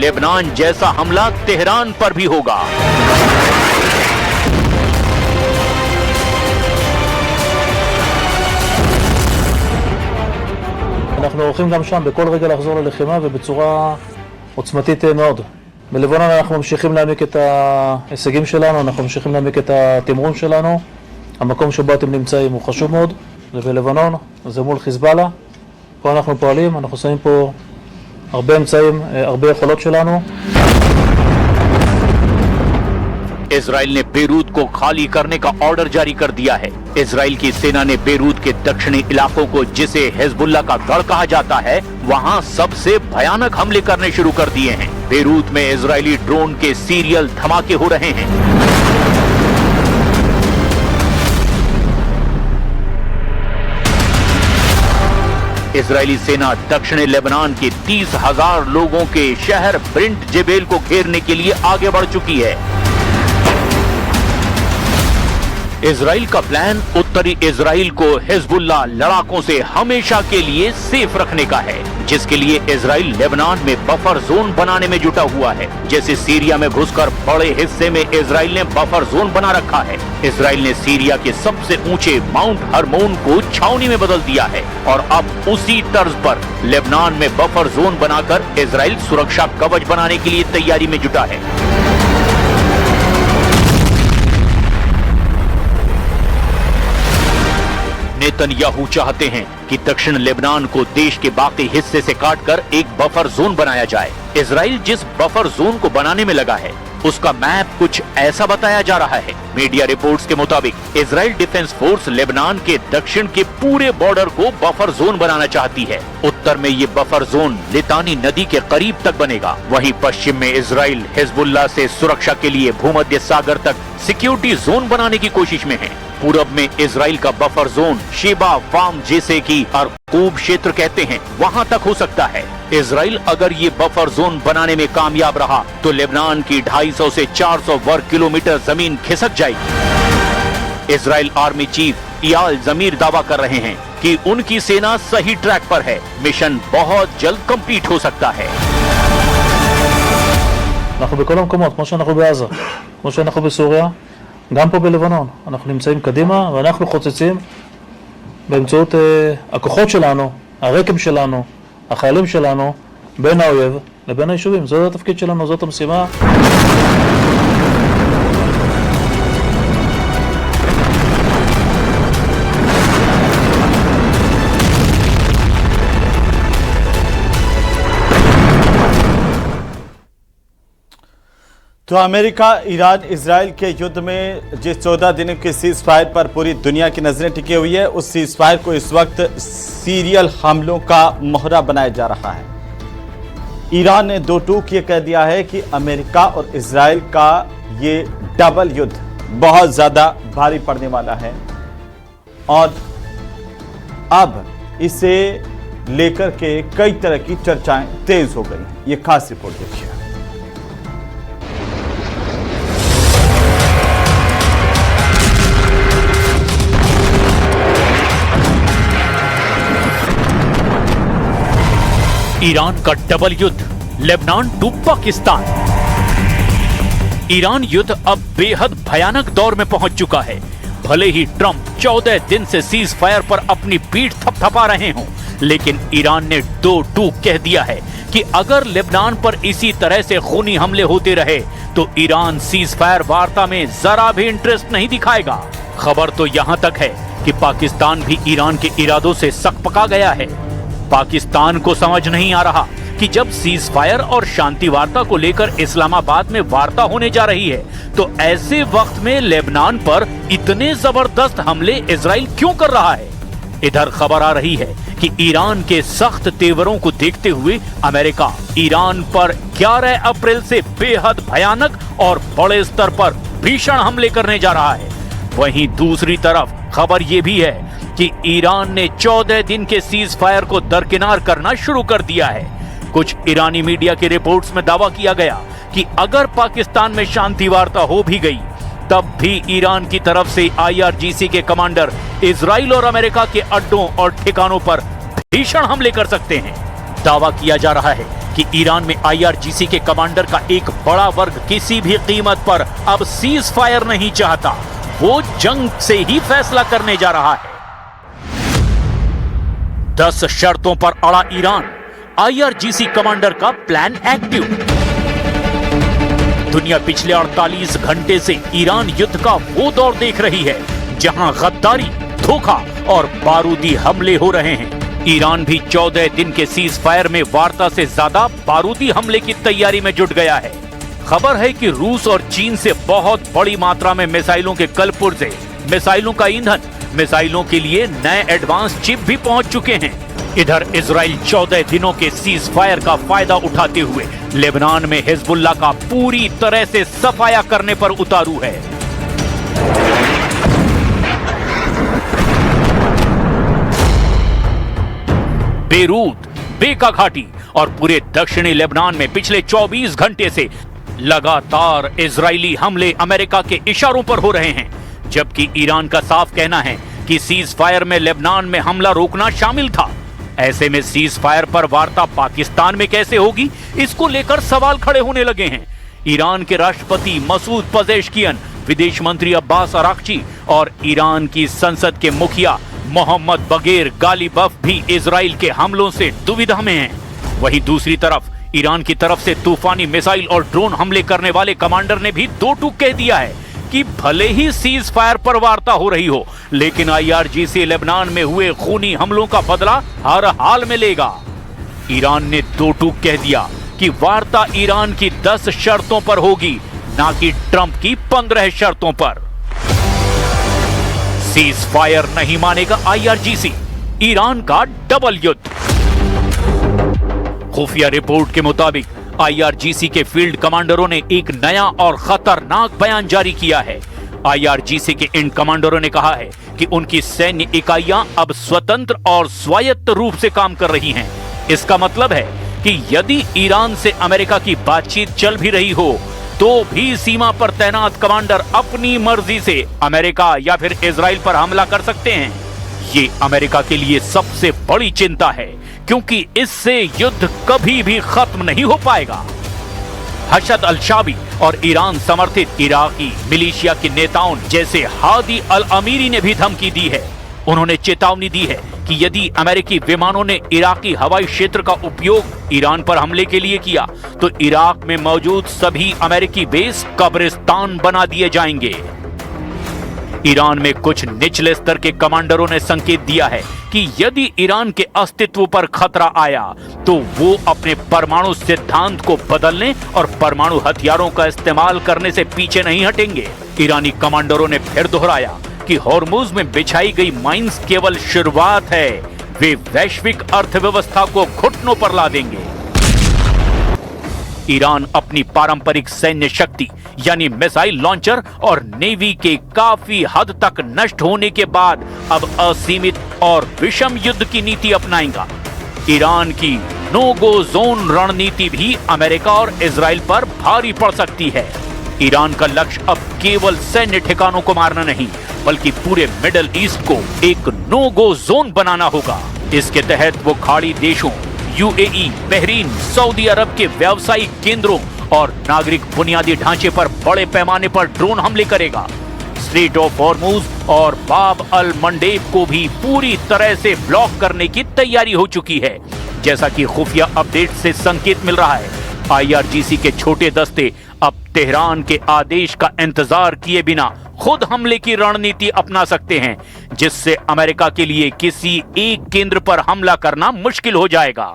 Lebanon जैसा हमला Tehran पर भी होगा। אנחנו הולכים גם שם בכל רגע לחזור ללחימה ובצורה עוצמתית מאוד. בלבנון אנחנו ממשיכים להעמיק את ההישגים שלנו, אנחנו ממשיכים להעמיק את התמרון שלנו. המקום שבו אתם נמצאים הוא חשוב מאוד, זה בלבנון, זה מול חיזבאללה. פה אנחנו פועלים, אנחנו שמים פה הרבה אמצעים, הרבה יכולות שלנו. इजराइल ने बेरूत को खाली करने का ऑर्डर जारी कर दिया है। इजराइल की सेना ने बेरूत के दक्षिणी इलाकों को, जिसे हिजबुल्लाह का गढ़ कहा जाता है, वहां सबसे भयानक हमले करने शुरू कर दिए हैं। बेरूत में इजरायली ड्रोन के सीरियल धमाके हो रहे हैं। इजरायली सेना दक्षिणी लेबनान के 30,000 लोगों के शहर ब्रिंट जेबेल को घेरने के लिए आगे बढ़ चुकी है। इजराइल का प्लान उत्तरी इजराइल को हिजबुल्लाह लड़ाकों से हमेशा के लिए सेफ रखने का है, जिसके लिए इजराइल लेबनान में बफर जोन बनाने में जुटा हुआ है। जैसे सीरिया में घुसकर बड़े हिस्से में इजराइल ने बफर जोन बना रखा है। इजराइल ने सीरिया के सबसे ऊंचे माउंट हरमोन को छावनी में बदल दिया है और अब उसी तर्ज पर लेबनान में बफर जोन बनाकर इजराइल सुरक्षा कवच बनाने के लिए तैयारी में जुटा है। नेतन्याहू चाहते हैं कि दक्षिण लेबनान को देश के बाकी हिस्से से काटकर एक बफर जोन बनाया जाए। इजराइल जिस बफर जोन को बनाने में लगा है, उसका मैप कुछ ऐसा बताया जा रहा है। मीडिया रिपोर्ट्स के मुताबिक इजराइल डिफेंस फोर्स लेबनान के दक्षिण के पूरे बॉर्डर को बफर जोन बनाना चाहती है। उत्तर में ये बफर जोन लितानी नदी के करीब तक बनेगा। वहीं पश्चिम में इजराइल हिजबुल्लाह से सुरक्षा के लिए भूमध्य सागर तक सिक्योरिटी जोन बनाने की कोशिश में है। पूरब में इजराइल का बफर जोन शेबा वाम जैसे की अरकूब क्षेत्र कहते हैं, वहां तक हो सकता है। इजराइल अगर ये बफर जोन बनाने में कामयाब रहा तो लेबनान की 250 से 400 वर्ग किलोमीटर जमीन खिसक जाएगी। इजराइल आर्मी चीफ इयाल जमीर दावा कर रहे हैं कि उनकी सेना सही ट्रैक पर है। मिशन बहुत जल्द कंप्लीट हो सकता है। אנחנו בכל המקומות, כמו שאנחנו בעזה, כמו שאנחנו בסוריה, גם פה בלבנון. אנחנו נמצאים קדימה ואנחנו חוצצים באמצעות הכוחות שלנו, הרקם שלנו, החיילים שלנו, בין האויב לבין היישובים. זאת התפקיד שלנו, זאת המשימה. तो अमेरिका ईरान इजराइल के युद्ध में जिस 14 दिनों के सीज फायर पर पूरी दुनिया की नजरें टिकी हुई है, उस सीज फायर को इस वक्त सीरियल हमलों का मोहरा बनाया जा रहा है। ईरान ने दो टूक ये कह दिया है कि अमेरिका और इजराइल का ये डबल युद्ध बहुत ज्यादा भारी पड़ने वाला है और अब इसे लेकर के कई तरह की चर्चाएं तेज हो गई हैं। ये खास रिपोर्ट देखिए। ईरान का डबल युद्ध, लेबनान टू पाकिस्तान। ईरान युद्ध अब बेहद भयानक दौर में पहुंच चुका है। भले ही ट्रंप 14 दिन से सीज फायर पर अपनी पीठ थपथपा रहे हों, लेकिन ईरान ने दो टूक कह दिया है कि अगर लेबनान पर इसी तरह से खूनी हमले होते रहे तो ईरान सीज फायर वार्ता में जरा भी इंटरेस्ट नहीं दिखाएगा। खबर तो यहां तक है कि पाकिस्तान भी ईरान के इरादों से सकपका गया है। पाकिस्तान को समझ नहीं आ रहा कि जब सीज फायर और शांति वार्ता को लेकर इस्लामाबाद में वार्ता होने जा रही है तो ऐसे वक्त में लेबनान पर इतने जबरदस्त हमले इजराइल क्यों कर रहा है। इधर खबर आ रही है कि ईरान के सख्त तेवरों को देखते हुए अमेरिका ईरान पर 11 अप्रैल से बेहद भयानक और बड़े स्तर पर भीषण हमले करने जा रहा है। वहीं दूसरी तरफ खबर यह भी है कि ईरान ने 14 दिन के सीज फायर को दरकिनार करना शुरू कर दिया है। कुछ ईरानी मीडिया की रिपोर्ट्स में दावा किया गया कि अगर पाकिस्तान में शांति वार्ता हो भी गई तब भी ईरान की तरफ से IRGC के कमांडर इजराइल और अमेरिका के अड्डों और ठिकानों पर भीषण हमले कर सकते हैं। दावा किया जा रहा है कि ईरान में IRGC के कमांडर का एक बड़ा वर्ग किसी भी कीमत पर अब सीज फायर नहीं चाहता, वो जंग से ही फैसला करने जा रहा है। 10 शर्तों पर अड़ा ईरान, IRGC कमांडर का प्लान एक्टिव। दुनिया पिछले 48 घंटे से ईरान युद्ध का वो दौर देख रही है जहां गद्दारी, धोखा और बारूदी हमले हो रहे हैं। ईरान भी 14 दिन के सीज फायर में वार्ता से ज्यादा बारूदी हमले की तैयारी में जुट गया है। खबर है कि रूस और चीन से बहुत बड़ी मात्रा में मिसाइलों के कलपुर्जे, मिसाइलों का ईंधन, मिसाइलों के लिए नए एडवांस चिप भी पहुंच चुके हैं। इधर इजराइल 14 दिनों के सीज फायर का फायदा उठाते हुए लेबनान में हिजबुल्लाह का पूरी तरह से सफाया करने पर उतारू है। बेरूत, बेका घाटी और पूरे दक्षिणी लेबनान में पिछले 24 घंटे से लगातार इजरायली हमले अमेरिका के इशारों पर हो रहे हैं, जबकि ईरान का साफ कहना है कि सीज फायर में लेबनान में हमला रोकना शामिल था। ऐसे में सीज फायर पर वार्ता पाकिस्तान में कैसे होगी, इसको लेकर सवाल खड़े होने लगे हैं। ईरान के राष्ट्रपति मसूद पजेश्कियन, विदेश मंत्री अब्बास अराक्ची और ईरान की संसद के मुखिया मोहम्मद बगेर गालिबफ भी इजराइल के हमलों से दुविधा में हैं। वहीं दूसरी तरफ ईरान की तरफ से तूफानी मिसाइल और ड्रोन हमले करने वाले कमांडर ने भी दो टूक कह दिया है कि भले ही सीज फायर पर वार्ता हो रही हो, लेकिन IRGC लेबनान में हुए खूनी हमलों का बदला हर हाल में लेगा। ईरान ने दो टूक कह दिया कि वार्ता ईरान की 10 शर्तों पर होगी, ना कि ट्रंप की 15 शर्तों पर। सीज फायर नहीं मानेगा IRGC, ईरान का डबल युद्ध। खुफिया रिपोर्ट के मुताबिक IRGC के फील्ड कमांडरों ने एक नया और खतरनाक बयान जारी किया है। IRGC के इन कमांडरों ने कहा है कि उनकी सैन्य इकाइयां अब स्वतंत्र और स्वायत्त रूप से काम कर रही हैं। इसका मतलब है कि यदि ईरान से अमेरिका की बातचीत चल भी रही हो तो भी सीमा पर तैनात कमांडर अपनी मर्जी से अमेरिका या फिर इजराइल पर हमला कर सकते हैं। ये अमेरिका के लिए सबसे बड़ी चिंता है, क्योंकि इससे युद्ध कभी भी खत्म नहीं हो पाएगा। हशद अल-शाबी और ईरान समर्थित इराकी मिलिशिया के नेताओं जैसे हादी अल-अमीरी ने भी धमकी दी है। उन्होंने चेतावनी दी है कि यदि अमेरिकी विमानों ने इराकी हवाई क्षेत्र का उपयोग ईरान पर हमले के लिए किया तो इराक में मौजूद सभी अमेरिकी बेस कब्रिस्तान बना दिए जाएंगे। ईरान में कुछ निचले स्तर के कमांडरों ने संकेत दिया है कि यदि ईरान के अस्तित्व पर खतरा आया तो वो अपने परमाणु सिद्धांत को बदलने और परमाणु हथियारों का इस्तेमाल करने से पीछे नहीं हटेंगे। ईरानी कमांडरों ने फिर दोहराया कि हॉर्मुज में बिछाई गई माइंस केवल शुरुआत है, वे वैश्विक अर्थव्यवस्था को घुटनों पर ला देंगे। ईरान अपनी पारंपरिक सैन्य शक्ति यानी मिसाइल लॉन्चर और नेवी के काफी हद तक नष्ट होने के बाद अब असीमित और विषम युद्ध की नीति अपनाएगा। ईरान की नो गो जोन रणनीति भी अमेरिका और इजराइल पर भारी पड़ सकती है। ईरान का लक्ष्य अब केवल सैन्य ठिकानों को मारना नहीं, बल्कि पूरे मिडिल ईस्ट को एक नो गो जोन बनाना होगा। इसके तहत वो खाड़ी देशों UAE, बहरीन, सऊदी अरब के व्यावसायिक केंद्रों और नागरिक बुनियादी ढांचे पर बड़े पैमाने पर ड्रोन हमले करेगा। स्ट्रेट ऑफ हॉर्मुज और बाब अल मंडेब को भी पूरी तरह से ब्लॉक करने की तैयारी हो चुकी है। जैसा कि खुफिया अपडेट से संकेत मिल रहा है, IRGC के छोटे दस्ते अब तेहरान के आदेश का इंतजार किए बिना खुद हमले की रणनीति अपना सकते हैं, जिससे अमेरिका के लिए किसी एक केंद्र पर हमला करना मुश्किल हो जाएगा।